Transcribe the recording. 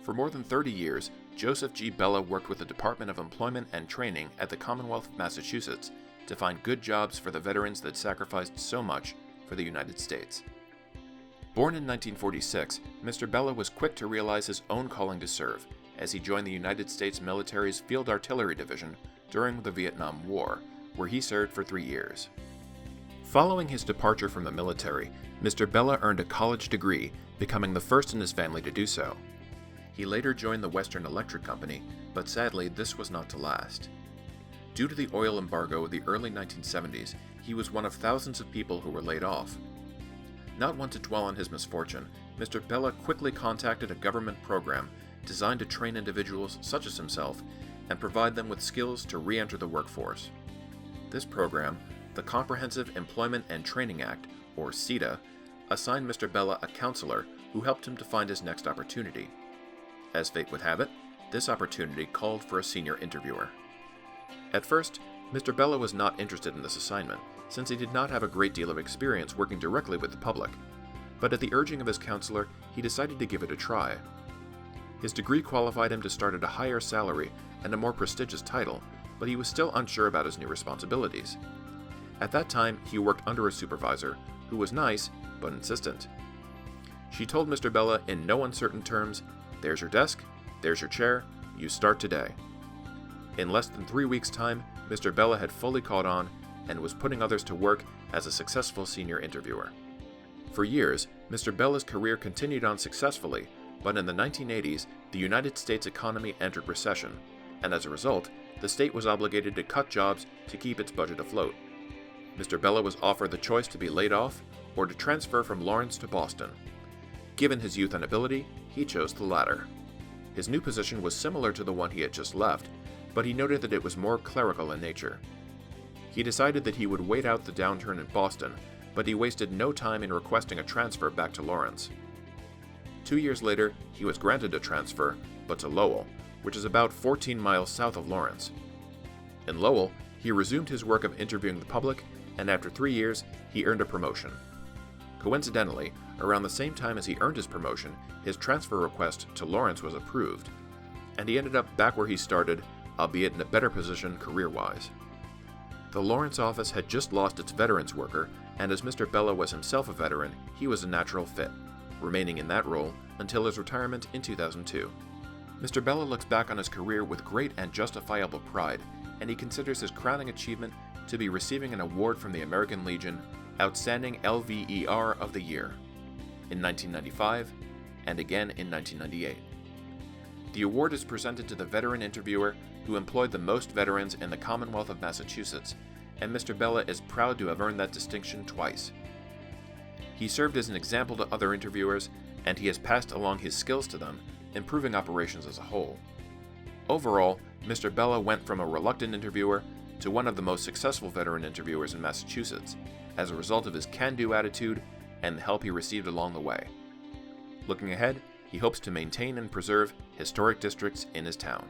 For more than 30 years, Joseph G. Bella worked with the Department of Employment and Training at the Commonwealth of Massachusetts to find good jobs for the veterans that sacrificed so much for the United States. Born in 1946, Mr. Bella was quick to realize his own calling to serve as he joined the United States military's Field Artillery Division during the Vietnam War, where he served for 3 years. Following his departure from the military, Mr. Bella earned a college degree, becoming the first in his family to do so. He later joined the Western Electric Company, but sadly this was not to last. Due to the oil embargo of the early 1970s, he was one of thousands of people who were laid off. Not one to dwell on his misfortune, Mr. Bella quickly contacted a government program designed to train individuals such as himself and provide them with skills to re-enter the workforce. This program, the Comprehensive Employment and Training Act, or CETA, assigned Mr. Bella a counselor who helped him to find his next opportunity. As fate would have it, this opportunity called for a senior interviewer. At first, Mr. Bella was not interested in this assignment, since he did not have a great deal of experience working directly with the public. But at the urging of his counselor, he decided to give it a try. His degree qualified him to start at a higher salary and a more prestigious title, but he was still unsure about his new responsibilities. At that time, he worked under a supervisor, who was nice, but insistent. She told Mr. Bella in no uncertain terms, "There's your desk, there's your chair, you start today." In less than 3 weeks' time, Mr. Bella had fully caught on and was putting others to work as a successful senior interviewer. For years, Mr. Bella's career continued on successfully, but in the 1980s, the United States economy entered recession, and as a result, the state was obligated to cut jobs to keep its budget afloat. Mr. Bella was offered the choice to be laid off or to transfer from Lawrence to Boston. Given his youth and ability, he chose the latter. His new position was similar to the one he had just left, but he noted that it was more clerical in nature. He decided that he would wait out the downturn in Boston, but he wasted no time in requesting a transfer back to Lawrence. 2 years later, he was granted a transfer, but to Lowell, which is about 14 miles south of Lawrence. In Lowell, he resumed his work of interviewing the public, and after 3 years, he earned a promotion. Coincidentally, around the same time as he earned his promotion, his transfer request to Lawrence was approved, and he ended up back where he started, albeit in a better position career-wise. The Lawrence office had just lost its veterans worker, and as Mr. Bella was himself a veteran, he was a natural fit, remaining in that role until his retirement in 2002. Mr. Bella looks back on his career with great and justifiable pride, and he considers his crowning achievement to be receiving an award from the American Legion, Outstanding LVER of the Year, in 1995, and again in 1998. The award is presented to the veteran interviewer who employed the most veterans in the Commonwealth of Massachusetts, and Mr. Bella is proud to have earned that distinction twice. He served as an example to other interviewers, and he has passed along his skills to them, improving operations as a whole. Overall, Mr. Bella went from a reluctant interviewer to one of the most successful veteran interviewers in Massachusetts, as a result of his can-do attitude and the help he received along the way. Looking ahead, he hopes to maintain and preserve historic districts in his town.